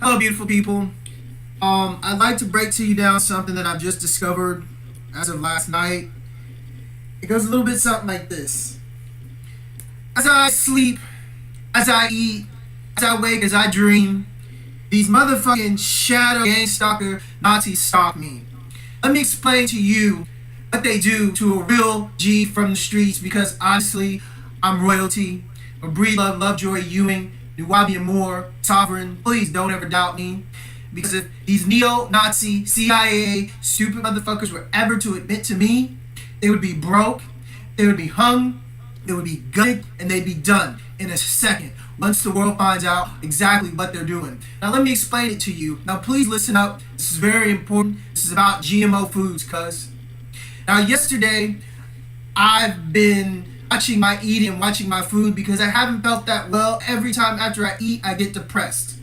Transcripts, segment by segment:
Hello, beautiful people. I'd like to break to you down something that I've just discovered as of last night. It goes a little bit something like this. As I sleep, as I eat, as I wake, as I dream, these motherfucking shadow gang stalker Nazis stalk me. Let me explain to you what they do to a real G from the streets, because honestly, I'm royalty. A breed love, Lovejoy, Ewing, Nuwabi Moore, Sovereign. Please don't ever doubt me. Because if these neo-Nazi, CIA, stupid motherfuckers were ever to admit to me, they would be broke, they would be hung, they would be gutted, and they'd be done in a second once the world finds out exactly what they're doing. Now let me explain it to you. Now please listen up. This is very important. This is about GMO foods, cuz. Now yesterday, I've been watching my eating and watching my food because I haven't felt that well. Every time after I eat, I get depressed.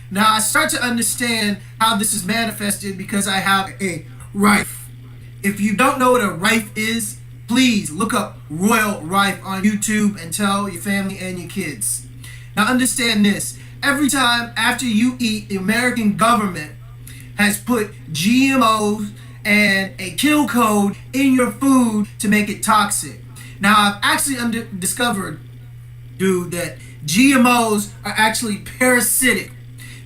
Now I start to understand how this is manifested because I have a rife. If you don't know what a rife is, please look up Royal Rife on YouTube and tell your family and your kids. Now understand this. Every time after you eat, the American government has put GMOs and a kill code in your food to make it toxic. Now I've actually discovered, dude, that GMOs are actually parasitic,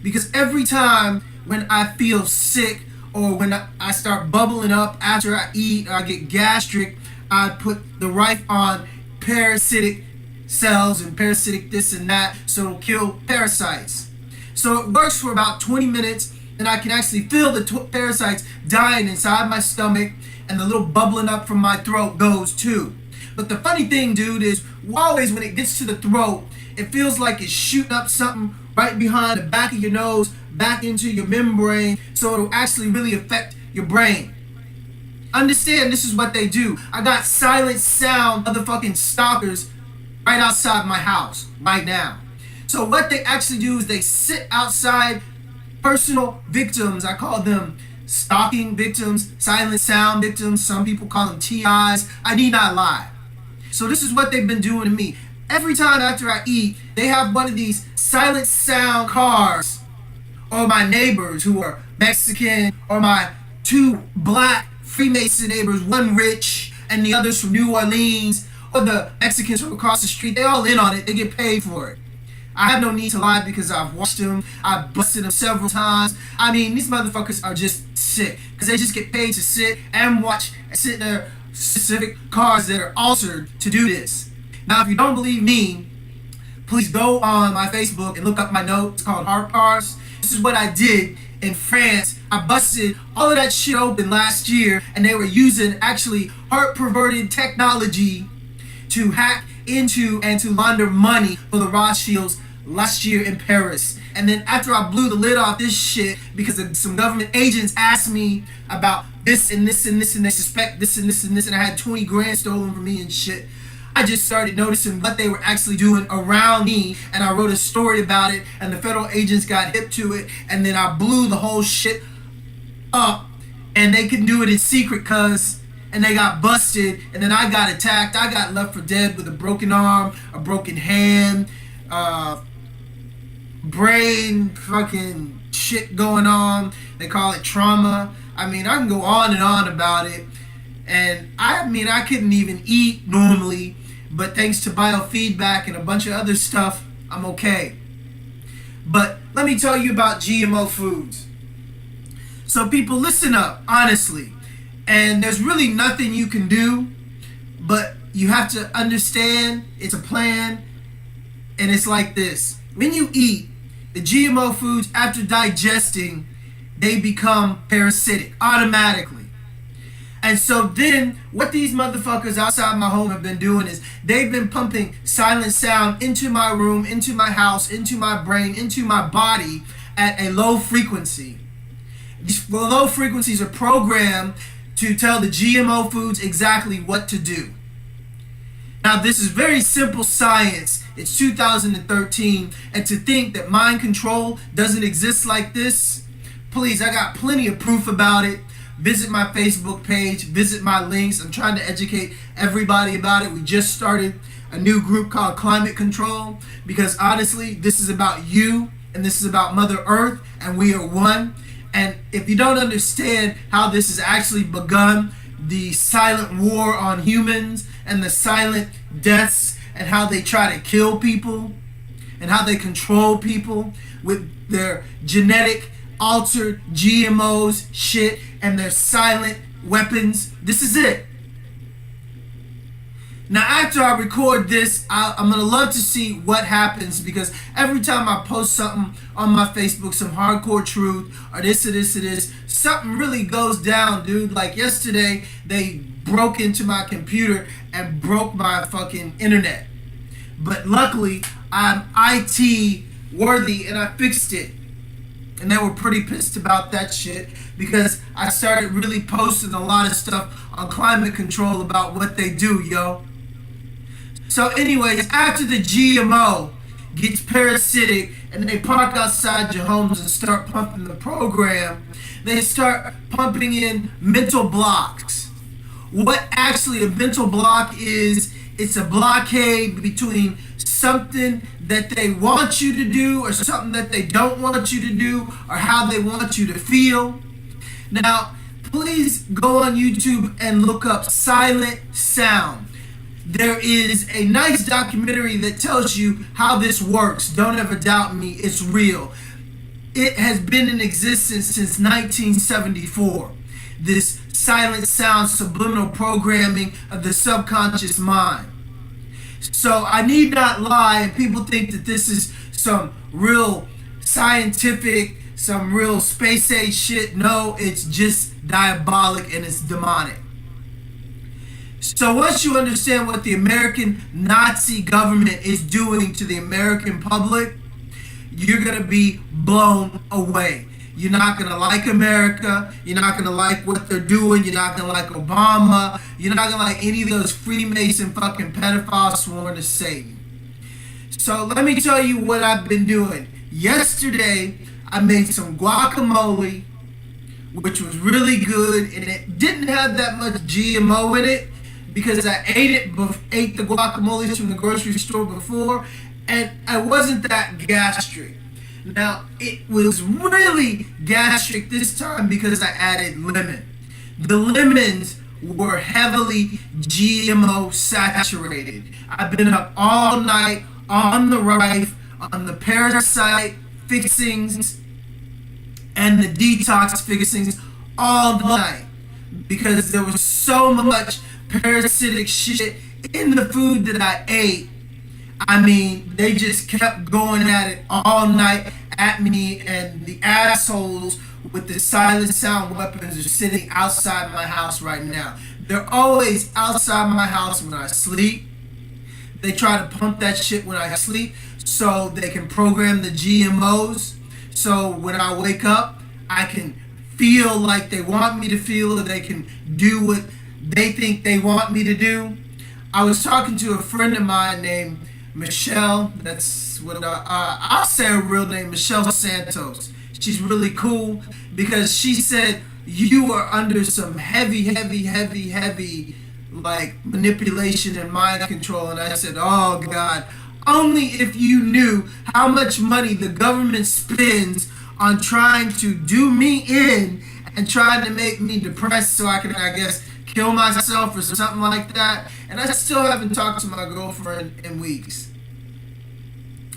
because every time when I feel sick or when I start bubbling up after I eat or I get gastric, I put the rife on parasitic cells and parasitic this and that, so it'll kill parasites. So it works for about 20 minutes, and I can actually feel the parasites dying inside my stomach, and the little bubbling up from my throat goes too. But the funny thing, dude, is always when it gets to the throat, it feels like it's shooting up something right behind the back of your nose, back into your membrane, so it'll actually really affect your brain. Understand, this is what they do. I got silent sound motherfucking stalkers right outside my house right now. So what they actually do is they sit outside personal victims. I call them stalking victims, silent sound victims. Some people call them TIs. I need not lie. So this is what they've been doing to me. Every time after I eat, they have one of these silent sound cars, or my neighbors who are Mexican, or my two black Freemason neighbors, one rich and the others from New Orleans, or the Mexicans from across the street. They all in on it. They get paid for it. I have no need to lie because I've watched them. I've busted them several times. I mean, these motherfuckers are just sick because they just get paid to sit and watch and sit in their specific cars that are altered to do this. Now, if you don't believe me, please go on my Facebook and look up my note. It's called H.A.A.R.P. This is what I did in France. I busted all of that shit open last year, and they were using actually heart-perverted technology to hack into and to launder money for the Rothschilds last year in Paris. And then after I blew the lid off this shit because some government agents asked me about this and this and this, and they suspect this and this and this, and I had 20 grand stolen from me and shit, I just started noticing what they were actually doing around me, and I wrote a story about it, and the federal agents got hip to it, and then I blew the whole shit up, and they couldn't do it in secret, and they got busted, and then I got attacked. I got left for dead with a broken arm, a broken hand, brain fucking shit going on. They call it trauma. I mean, I can go on and on about it. And I mean, I couldn't even eat normally, but thanks to biofeedback and a bunch of other stuff, I'm okay. But let me tell you about GMO foods. So people, listen up, honestly. And there's really nothing you can do, but you have to understand it's a plan, and it's like this. When you eat the GMO foods, after digesting, they become parasitic automatically. And so then what these motherfuckers outside my home have been doing is they've been pumping silent sound into my room, into my house, into my brain, into my body at a low frequency. These low frequencies are programmed to tell the GMO foods exactly what to do. Now, this is very simple science. It's 2013, and to think that mind control doesn't exist like this, please, I got plenty of proof about it. Visit my Facebook page, visit my links. I'm trying to educate everybody about it. We just started a new group called Climate Control, because honestly, this is about you and this is about Mother Earth, and we are one. And if you don't understand how this has actually begun, the silent war on humans and the silent deaths and how they try to kill people and how they control people with their genetic altered GMOs shit and their silent weapons, this is it. Now, after I record this, I'm going to love to see what happens, because every time I post something on my Facebook, some hardcore truth, or this or this or this, something really goes down, dude. Like yesterday, they broke into my computer and broke my fucking internet. But luckily, I'm IT worthy and I fixed it. And they were pretty pissed about that shit, because I started really posting a lot of stuff on climate control about what they do, yo. So anyways, after the GMO gets parasitic and they park outside your homes and start pumping the program, they start pumping in mental blocks. What actually a mental block is, it's a blockade between something that they want you to do or something that they don't want you to do or how they want you to feel. Now, please go on YouTube and look up silent sound. There is a nice documentary that tells you how this works. Don't ever doubt me, it's real. It has been in existence since 1974. This silent sound subliminal programming of the subconscious mind. So I need not lie, and people think that this is some real scientific, some real space age shit. No, it's just diabolic and it's demonic. So once you understand what the American Nazi government is doing to the American public, you're going to be blown away. You're not going to like America. You're not going to like what they're doing. You're not going to like Obama. You're not going to like any of those Freemason fucking pedophiles sworn to Satan. So let me tell you what I've been doing. Yesterday, I made some guacamole, which was really good, and it didn't have that much GMO in it, because I ate the guacamole from the grocery store before, and I wasn't that gastric. Now, it was really gastric this time because I added lemon. The lemons were heavily GMO saturated. I've been up all night on the rife, on the parasite fixings, and the detox fixings all night, because there was so much parasitic shit in the food that I ate. I mean, they just kept going at it all night at me, and the assholes with the silent sound weapons are sitting outside my house right now. They're always outside my house when I sleep. They try to pump that shit when I sleep so they can program the GMOs. So when I wake up, I can feel like they want me to feel, or they can do what they think they want me to do. I was talking to a friend of mine named Michelle. That's what I'll say her real name, Michelle Santos. She's really cool, because she said you are under some heavy like manipulation and mind control. And I said, oh God, only if you knew how much money the government spends on trying to do me in and trying to make me depressed so I can, I guess, kill myself or something like that. And I still haven't talked to my girlfriend in weeks.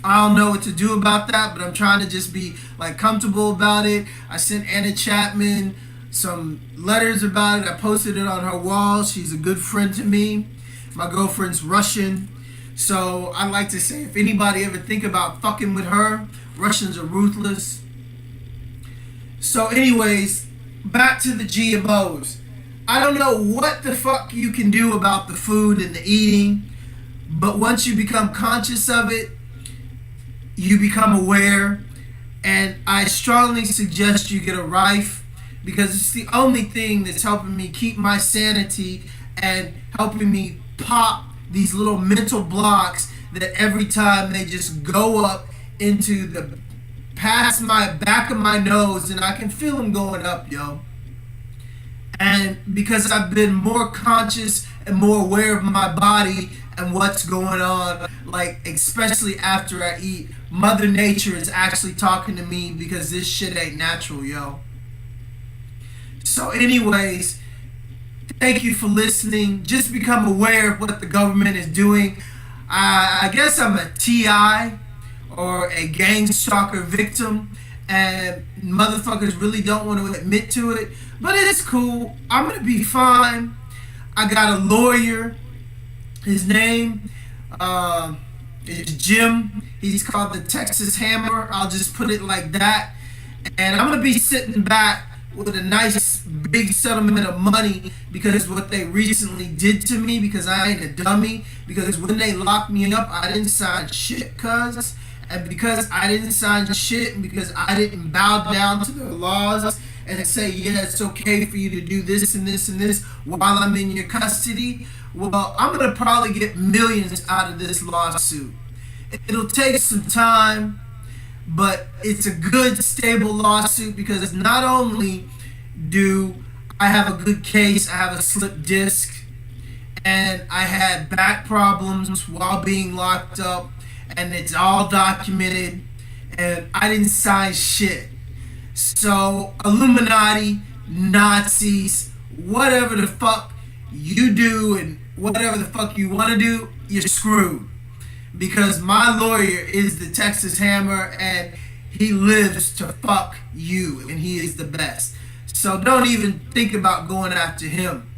I don't know what to do about that, but I'm trying to just be like comfortable about it. I sent Anna Chapman some letters about it. I posted it on her wall. She's a good friend to me. My girlfriend's Russian. So I'd like to say, if anybody ever think about fucking with her, Russians are ruthless. So anyways, back to the GMOs. I don't know what the fuck you can do about the food and the eating, but once you become conscious of it, you become aware, and I strongly suggest you get a rife, because it's the only thing that's helping me keep my sanity and helping me pop these little mental blocks that every time they just go up into the past my back of my nose, and I can feel them going up, yo. And because I've been more conscious and more aware of my body and what's going on, like especially after I eat Mother Nature is actually talking to me because this shit ain't natural, yo. So anyways, thank you for listening. Just become aware of what the government is doing. I guess I'm a TI or a gang stalker victim, and motherfuckers really don't want to admit to it, but it's cool. I'm gonna be fine. I got a lawyer. His name is Jim. He's called the Texas Hammer. I'll just put it like that. And I'm gonna be sitting back with a nice big settlement of money because what they recently did to me, because I ain't a dummy, because when they locked me up I didn't sign shit, cuz, and because I didn't sign shit and because I didn't bow down to their laws and say, yeah, it's okay for you to do this and this and this while I'm in your custody, well, I'm gonna probably get millions out of this lawsuit. It'll take some time, but it's a good, stable lawsuit because not only do I have a good case, I have a slip disc, and I had back problems while being locked up, and it's all documented, and I didn't sign shit. So, Illuminati, Nazis, whatever the fuck you do and whatever the fuck you want to do, you're screwed. Because my lawyer is the Texas Hammer and he lives to fuck you and he is the best. So don't even think about going after him.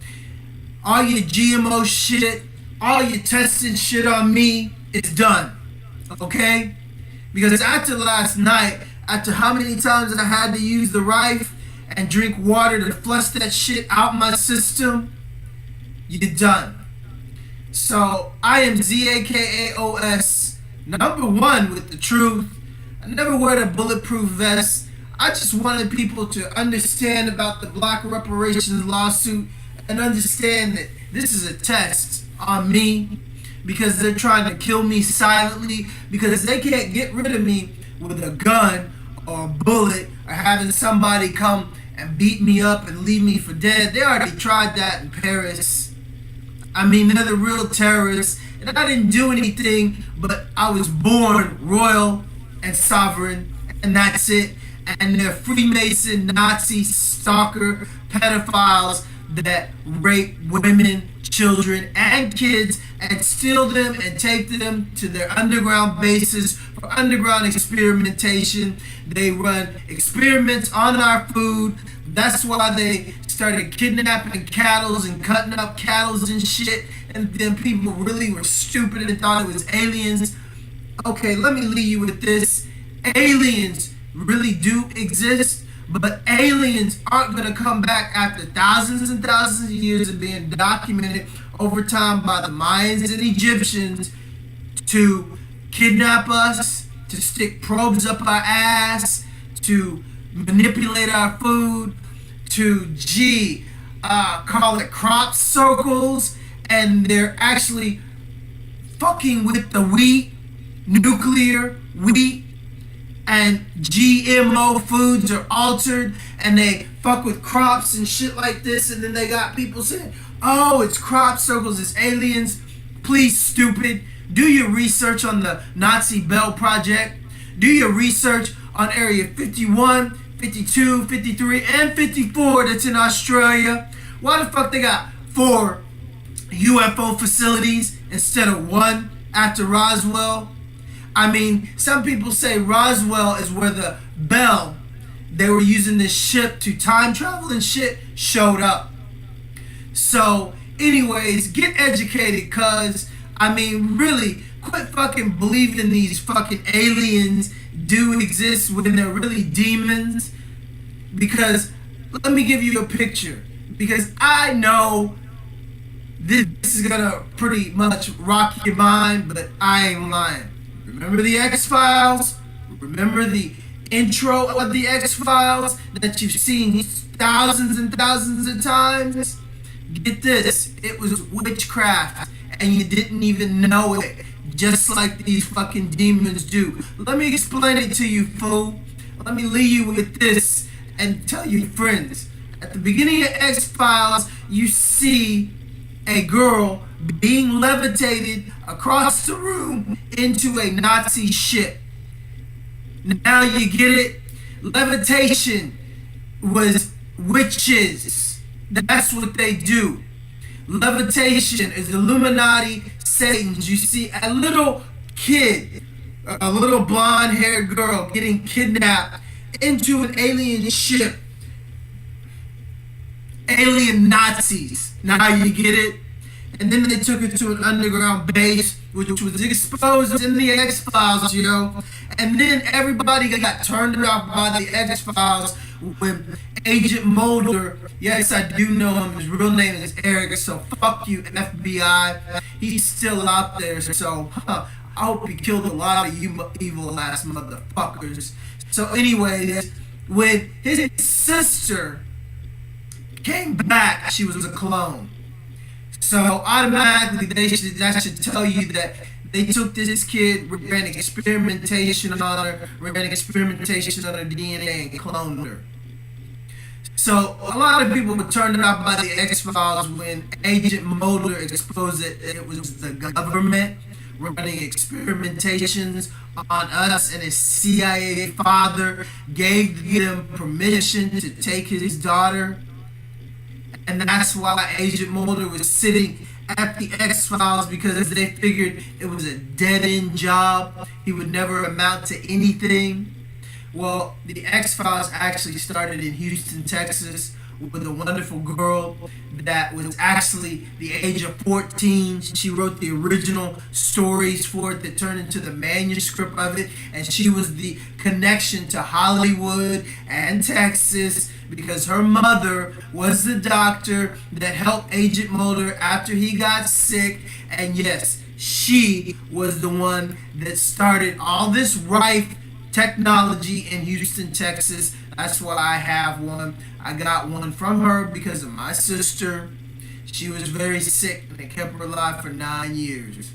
All your GMO shit, all your testing shit on me is done. Okay? Because after last night, after how many times I had to use the rife and drink water to flush that shit out my system, you're done. So I am Zakaos, #1 with the truth. I never wear a bulletproof vest. I just wanted people to understand about the Black Reparations Law Suit and understand that this is a test on me because they're trying to kill me silently because they can't get rid of me with a gun or a bullet or having somebody come and beat me up and leave me for dead. They already tried that in Paris. I mean, they're the real terrorists, and I didn't do anything, but I was born royal and sovereign, and that's it. And they're Freemason, Nazi, stalker, pedophiles that rape women, children, and kids, and steal them and take them to their underground bases for underground experimentation. They run experiments on our food. That's why they started kidnapping cattle and cutting up cattle and shit, and then people really were stupid and thought it was aliens. Okay, let me leave you with this. Aliens really do exist, but aliens aren't going to come back after thousands and thousands of years of being documented over time by the Mayans and Egyptians to kidnap us, to stick probes up our ass, to manipulate our food, to call it crop circles, and they're actually fucking with the wheat, nuclear wheat, and GMO foods are altered, and they fuck with crops and shit like this, and then they got people saying, oh, it's crop circles, it's aliens. Please, stupid, do your research on the Nazi Bell Project. Do your research on Area 51, 52, 53, and 54 that's in Australia. Why the fuck they got 4 UFO facilities instead of 1 after Roswell? I mean, some people say Roswell is where the Bell, they were using this ship to time travel and shit, showed up. So, anyways, get educated, cuz, I mean, really, quit fucking believing these fucking aliens do exist when they're really demons. Because, let me give you a picture. Because I know this is gonna pretty much rock your mind, but I ain't lying. Remember the X-Files? Remember the intro of the X-Files that you've seen thousands and thousands of times? Get this, it was witchcraft, and you didn't even know it, just like these fucking demons do. Let me explain it to you, fool. Let me leave you with this and tell your friends. At the beginning of X-Files, you see a girl being levitated across the room into a Nazi ship. Now you get it? Levitation was witches. That's what they do. Levitation is Illuminati Satans. You see a little kid, a little blonde-haired girl getting kidnapped into an alien ship. Alien Nazis. Now you get it? And then they took it to an underground base, which was exposed in the X-Files, yo. And then everybody got turned off by the X-Files when Agent Mulder, yes, I do know him, his real name is Eric, so fuck you, FBI. He's still out there, so I hope he killed a lot of you evil-ass motherfuckers. So anyways, when his sister came back, she was a clone. So automatically that should tell you that they took this kid, ran experimentation on her, DNA and cloned her. So a lot of people were turned off by the X-Files when Agent Mulder exposed that it was the government running experimentations on us, and his CIA father gave them permission to take his daughter. And that's why Agent Mulder was sitting at the X-Files, because they figured it was a dead-end job. He would never amount to anything. Well, the X-Files actually started in Houston, Texas, with a wonderful girl that was actually the age of 14. She wrote the original stories for it that turned into the manuscript of it, and she was the connection to Hollywood and Texas, because her mother was the doctor that helped Agent Mulder after he got sick. And yes, she was the one that started all this rife technology in Houston, Texas. That's why I have one. I got one from her because of my sister. She was very sick and they kept her alive for 9 years.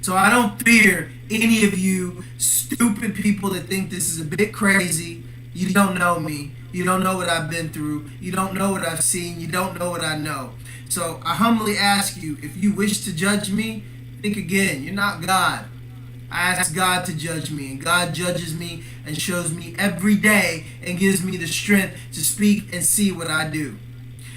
So I don't fear any of you stupid people that think this is a bit crazy. You don't know me. You don't know what I've been through. You don't know what I've seen. You don't know what I know. So I humbly ask you, if you wish to judge me, think again. You're not God. I ask God to judge me, and God judges me and shows me every day and gives me the strength to speak and see what I do.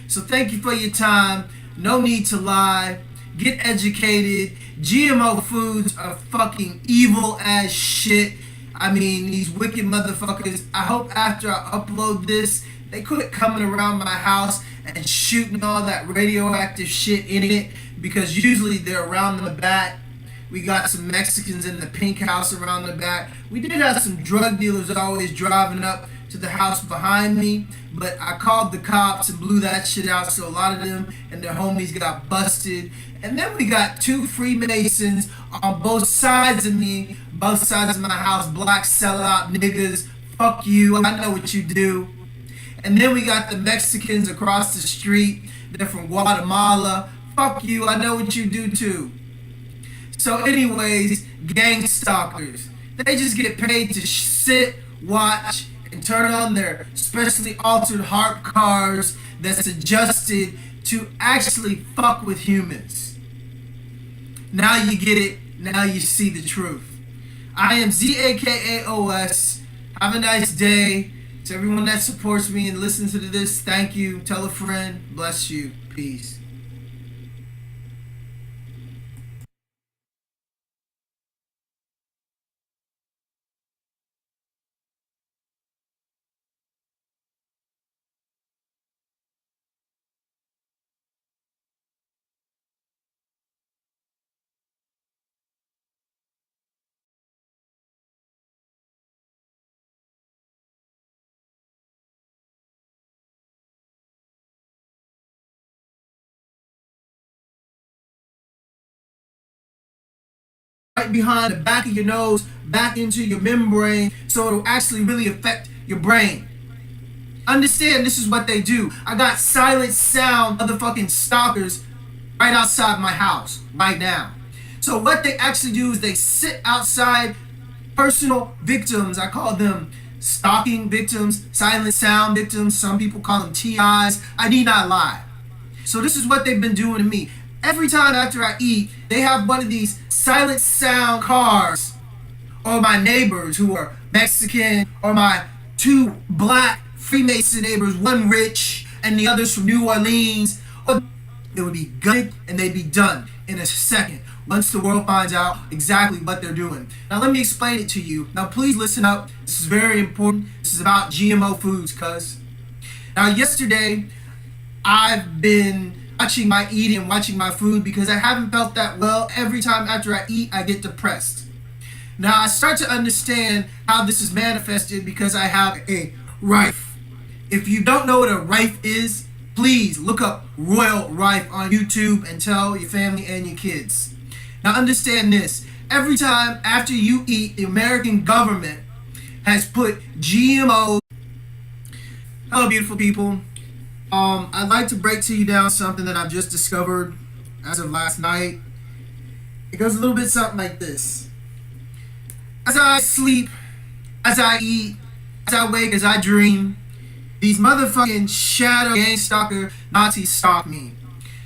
So thank you for your time. No need to lie. Get educated. GMO foods are fucking evil as shit. I mean, these wicked motherfuckers. I hope after I upload this, they quit coming around my house and shooting all that radioactive shit in it, because usually they're around the back. We got some Mexicans in the pink house around the back. We did have some drug dealers always driving up to the house behind me, but I called the cops and blew that shit out, so a lot of them and their homies got busted. And then we got 2 Freemasons on both sides of me, both sides of my house, black sellout niggas. Fuck you, I know what you do. And then we got the Mexicans across the street. They're from Guatemala. Fuck you, I know what you do too. So anyways, gang stalkers, they just get paid to sit, watch, and turn on their specially altered H.A.A.R.P cars that's adjusted to actually fuck with humans. Now you get it. Now you see the truth. I am Zakaos. Have a nice day. To everyone that supports me and listens to this, thank you. Tell a friend. Bless you. Peace. Right behind the back of your nose, back into your membrane, so it'll actually really affect your brain. Understand, this is what they do. I got silent sound motherfucking stalkers right outside my house right now. So what they actually do is they sit outside personal victims. I call them stalking victims, silent sound victims. Some people call them TIs. I need not lie. So this is what they've been doing to me. Every time after I eat, they have one of these silent sound cars, or my neighbors who are Mexican or my two black Freemason neighbors, one rich and the others from New Orleans, it would be gutted and they'd be done in a second once the world finds out exactly what they're doing. Now let me explain it to you. Now please listen up. This is very important. This is about GMO foods, cuz. Now yesterday, I've been watching my eating and watching my food because I haven't felt that well. Every time after I eat, I get depressed. Now I start to understand how this is manifested because I have a rife. If you don't know what a rife is, please look up Royal Rife on YouTube and tell your family and your kids. Now understand this. Every time after you eat, the American government has put GMO. Hello, beautiful people. I'd like to break to you down something that I've just discovered as of last night. It goes a little bit something like this. As I sleep, as I eat, as I wake, as I dream, these motherfucking shadow gang stalker Nazis stalk me.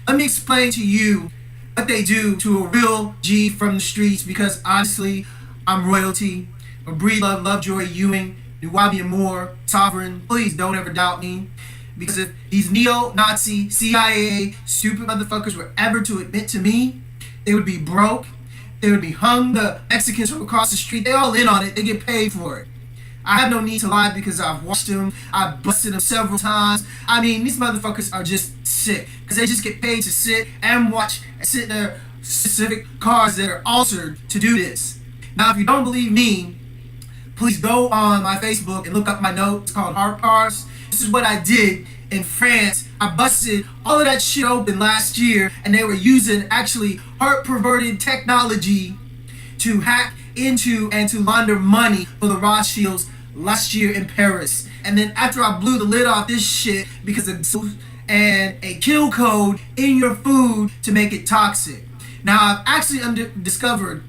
Let me explain to you what they do to a real G from the streets, because honestly, I'm royalty. Breed Love, Lovejoy, Ewing, Nuwabian Moore, Sovereign. Please don't ever doubt me. Because if these neo-Nazi, CIA, stupid motherfuckers were ever to admit to me, they would be broke. They would be hung. The Mexicans from across the street, they all in on it. They get paid for it. I have no need to lie because I've watched them. I've busted them several times. I mean, these motherfuckers are just sick because they just get paid to sit and watch and sit in their specific cars that are altered to do this. Now, if you don't believe me, please go on my Facebook and look up my note. It's called H.A.A.R.P. This is what I did in France. I busted all of that shit open last year, and they were using actually heart-perverted technology to hack into and to launder money for the Rothschilds last year in Paris. And then after I blew the lid off this shit because of and a kill code in your food to make it toxic. Now I've actually discovered,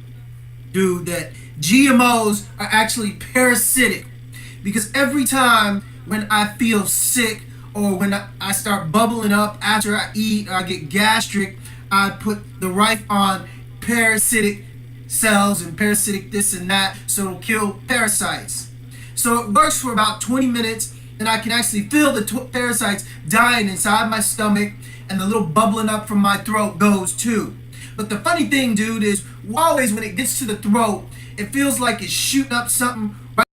dude, that GMOs are actually parasitic, because every time when I feel sick or when I start bubbling up after I eat or I get gastric, I put the rife on parasitic cells and parasitic this and that, so it'll kill parasites. So it works for about 20 minutes, and I can actually feel the parasites dying inside my stomach, and the little bubbling up from my throat goes too. But the funny thing, dude, is always when it gets to the throat, it feels like it's shooting up something